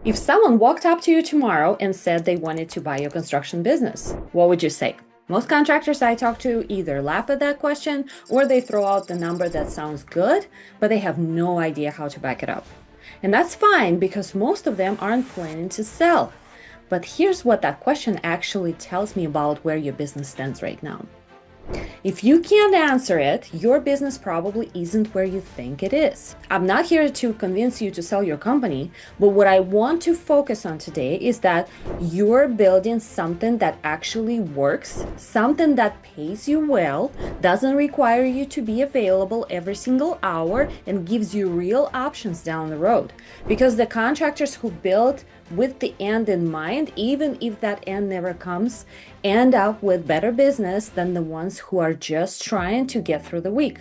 If someone walked up to you tomorrow and said they wanted to buy your construction business, what would you say? Most contractors I talk to either laugh at that question or they throw out the number that sounds good, but they have no idea how to back it up. And that's fine because most of them aren't planning to sell. But here's what that question actually tells me about where your business stands right now. If you can't answer it, your business probably isn't where you think it is. I'm not here to convince you to sell your company, but what I want to focus on today is that you're building something that actually works, something that pays you well, doesn't require you to be available every single hour, and gives you real options down the road. Because the contractors who build with the end in mind, even if that end never comes, end up with better business than the ones who are just trying to get through the week.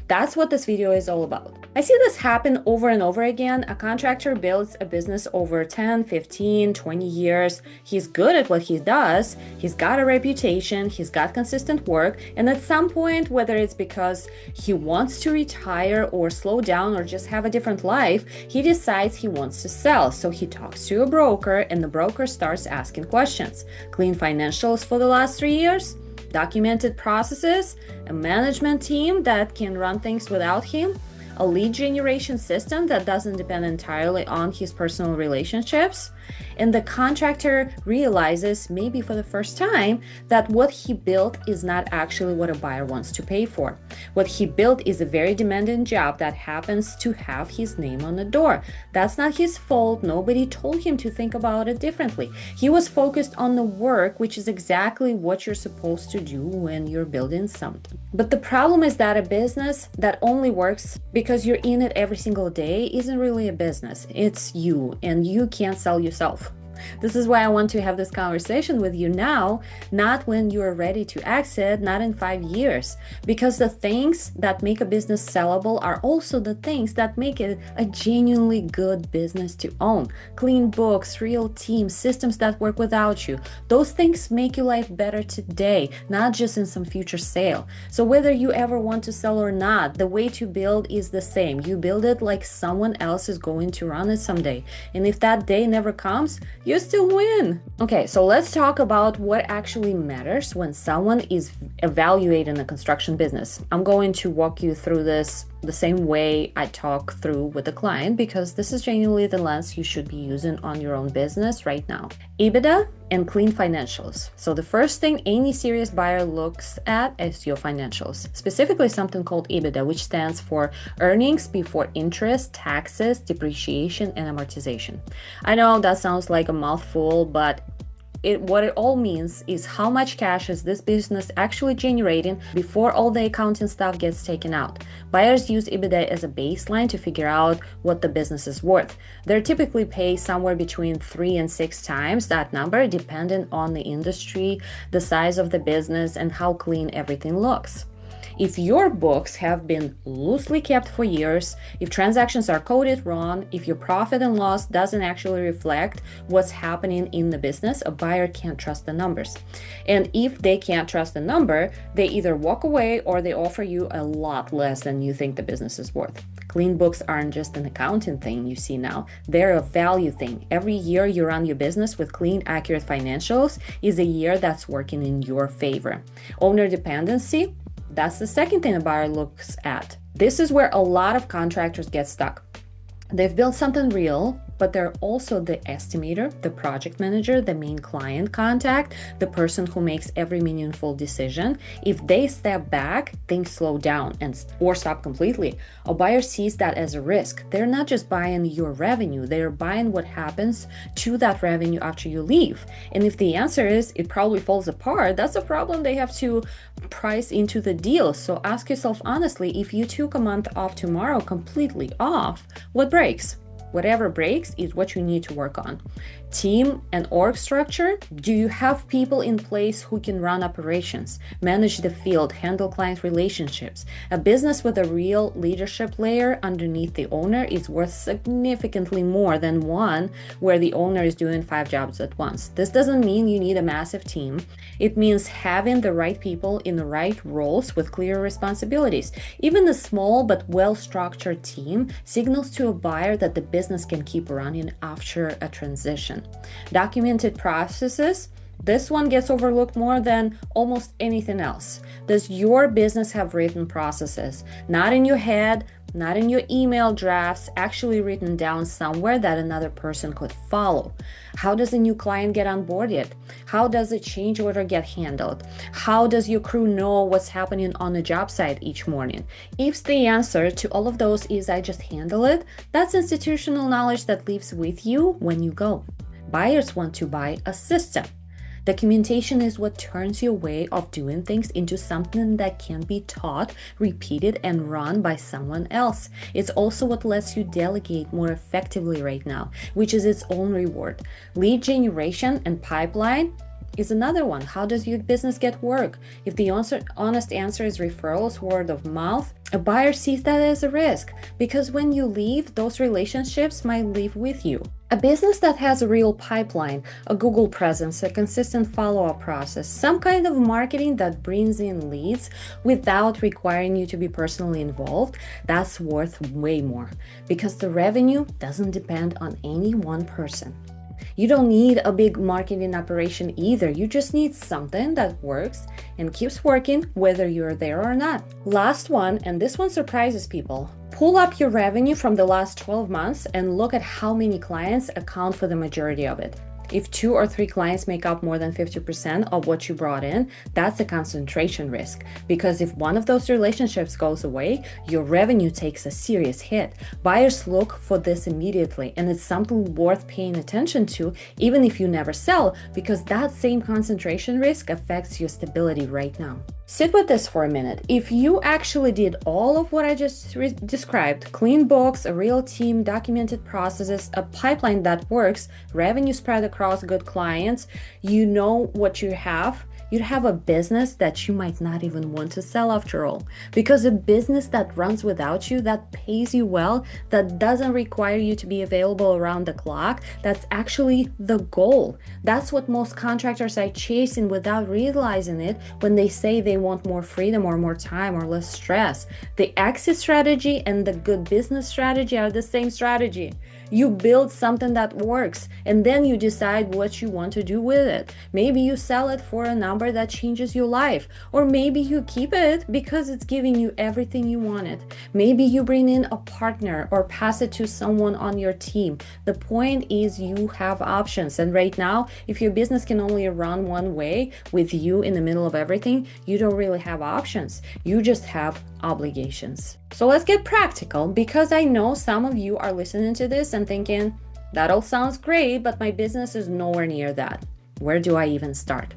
That's what this video is all about. I see this happen over and over again. A contractor builds a business over 10, 15, 20 years. He's good at what he does. He's got a reputation. He's got consistent work. And at some point, whether it's because he wants to retire or slow down or just have a different life, he decides he wants to sell. So he talks to a broker and the broker starts asking questions. Clean financials for the last 3 years? Documented processes, a management team that can run things without him, a lead generation system that doesn't depend entirely on his personal relationships. And the contractor realizes, maybe for the first time, that what he built is not actually what a buyer wants to pay for. What he built is a very demanding job that happens to have his name on the door. That's not his fault. Nobody told him to think about it differently. He was focused on the work, which is exactly what you're supposed to do when you're building something. But the problem is that a business that only works because you're in it every single day isn't really a business. It's you, and you can't sell yourself. This is why I want to have this conversation with you now, not when you are ready to exit, not in 5 years. Because the things that make a business sellable are also the things that make it a genuinely good business to own. Clean books, real teams, systems that work without you. Those things make your life better today, not just in some future sale. So whether you ever want to sell or not, the way to build is the same. You build it like someone else is going to run it someday. And if that day never comes, you still win. Okay, so let's talk about what actually matters when someone is evaluating a construction business. I'm going to walk you through this the same way I talk through with a client because this is genuinely the lens you should be using on your own business right now. EBITDA and clean financials. So the first thing any serious buyer looks at is your financials, specifically something called EBITDA, which stands for earnings before interest, taxes, depreciation, and amortization. I know that sounds like a mouthful, but what it all means is how much cash is this business actually generating before all the accounting stuff gets taken out. Buyers use EBITDA as a baseline to figure out what the business is worth. They're typically paid somewhere between 3 and 6 times that number, depending on the industry, the size of the business, and how clean everything looks. If your books have been loosely kept for years, if transactions are coded wrong, if your profit and loss doesn't actually reflect what's happening in the business, a buyer can't trust the numbers. And if they can't trust the number, they either walk away or they offer you a lot less than you think the business is worth. Clean books aren't just an accounting thing you see now. They're a value thing. Every year you run your business with clean, accurate financials is a year that's working in your favor. Owner dependency, that's the second thing a buyer looks at. This is where a lot of contractors get stuck. They've built something real, but they're also the estimator, the project manager, the main client contact, the person who makes every meaningful decision. If they step back, things slow down or stop completely. A buyer sees that as a risk. They're not just buying your revenue, they're buying what happens to that revenue after you leave. And if the answer is it probably falls apart, that's a problem they have to price into the deal. So ask yourself honestly, if you took a month off tomorrow, completely off, what breaks? Whatever breaks is what you need to work on. Team and org structure. Do you have people in place who can run operations, manage the field, handle client relationships? A business with a real leadership layer underneath the owner is worth significantly more than one where the owner is doing 5 jobs at once. This doesn't mean you need a massive team. It means having the right people in the right roles with clear responsibilities. Even a small but well-structured team signals to a buyer that the business can keep running after a transition. Documented processes. This one gets overlooked more than almost anything else. Does your business have written processes? Not in your head, not in your email drafts, actually written down somewhere that another person could follow. How does a new client get onboarded? How does a change order get handled? How does your crew know what's happening on the job site each morning? If the answer to all of those is I just handle it, that's institutional knowledge that lives with you when you go. Buyers want to buy a system. Documentation is what turns your way of doing things into something that can be taught, repeated, and run by someone else. It's also what lets you delegate more effectively right now, which is its own reward. Lead generation and pipeline is another one. How does your business get work? If the honest answer is referrals, word of mouth, a buyer sees that as a risk because when you leave, those relationships might leave with you. A business that has a real pipeline, a Google presence, a consistent follow-up process, some kind of marketing that brings in leads without requiring you to be personally involved, that's worth way more because the revenue doesn't depend on any one person. You don't need a big marketing operation either. You just need something that works and keeps working whether you're there or not. Last one, and this one surprises people. Pull up your revenue from the last 12 months and look at how many clients account for the majority of it. If 2 or 3 clients make up more than 50% of what you brought in, that's a concentration risk. Because if one of those relationships goes away, your revenue takes a serious hit. Buyers look for this immediately, and it's something worth paying attention to, even if you never sell, because that same concentration risk affects your stability right now. Sit with this for a minute. If you actually did all of what I just described, clean books, a real team, documented processes, a pipeline that works, revenue spread across good clients, you know what you have, you'd have a business that you might not even want to sell after all. Because a business that runs without you, that pays you well, that doesn't require you to be available around the clock, that's actually the goal. That's what most contractors are chasing without realizing it when they say they want more freedom or more time or less stress. The exit strategy and the good business strategy are the same strategy. You build something that works and then you decide what you want to do with it. Maybe you sell it for a number that changes your life, or maybe you keep it because it's giving you everything you wanted. Maybe you bring in a partner or pass it to someone on your team. The point is you have options, and right now, if your business can only run one way with you in the middle of everything, you don't really have options. You just have obligations. So let's get practical, because I know some of you are listening to this and thinking, that all sounds great, but my business is nowhere near that. Where do I even start?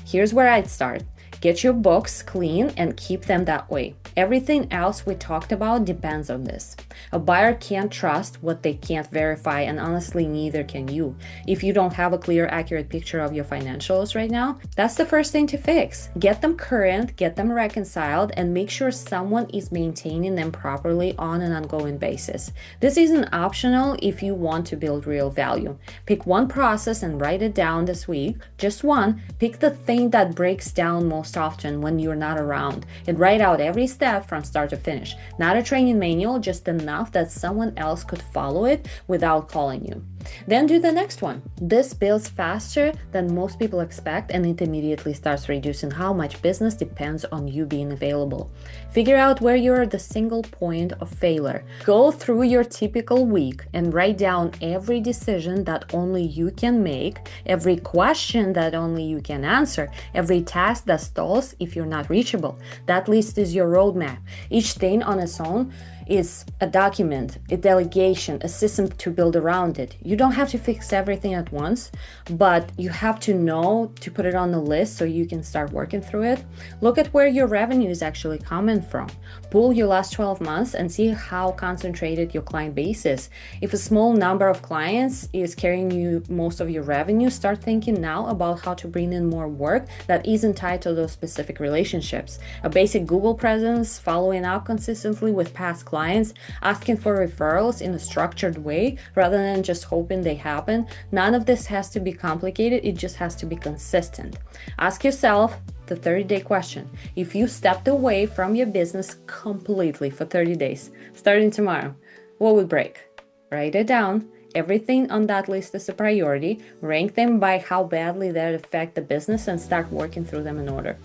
Here's where I'd start. Get your books clean and keep them that way. Everything else we talked about depends on this. A buyer can't trust what they can't verify, and honestly, neither can you. If you don't have a clear, accurate picture of your financials right now, that's the first thing to fix. Get them current, get them reconciled, and make sure someone is maintaining them properly on an ongoing basis. This isn't optional if you want to build real value. Pick one process and write it down this week. Just one. Pick the thing that breaks down most often when you're not around, and write out every step from start to finish. Not a training manual, just enough that someone else could follow it without calling you. Then do the next one. This builds faster than most people expect, and it immediately starts reducing how much business depends on you being available. Figure out where you're the single point of failure. Go through your typical week and write down every decision that only you can make, every question that only you can answer, every task that stalls if you're not reachable. That list is your roadmap. Each thing on its own is a document, a delegation, a system to build around it. You don't have to fix everything at once, but you have to know to put it on the list so you can start working through it. Look at where your revenue is actually coming from. Pull your last 12 months and see how concentrated your client base is. If a small number of clients is carrying you most of your revenue, start thinking now about how to bring in more work that isn't tied to those specific relationships. A basic Google presence, following up consistently with past clients, asking for referrals in a structured way rather than just hoping they happen. None of this has to be complicated, it just has to be consistent. Ask yourself the 30-day question. If you stepped away from your business completely for 30 days, starting tomorrow, what would break? Write it down. Everything on that list is a priority. Rank them by how badly they affect the business and start working through them in order.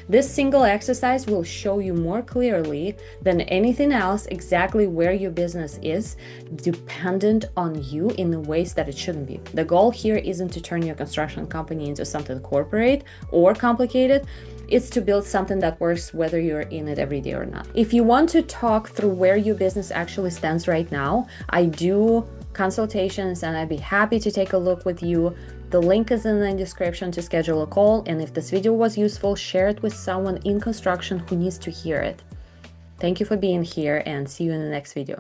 This single exercise will show you more clearly than anything else exactly where your business is dependent on you in the ways that it shouldn't be. The goal here isn't to turn your construction company into something corporate or complicated. It's to build something that works whether you're in it every day or not. If you want to talk through where your business actually stands right now, I do consultations and I'd be happy to take a look with you. The link is in the description to schedule a call, and if this video was useful, share it with someone in construction who needs to hear it. Thank you for being here, and see you in the next video.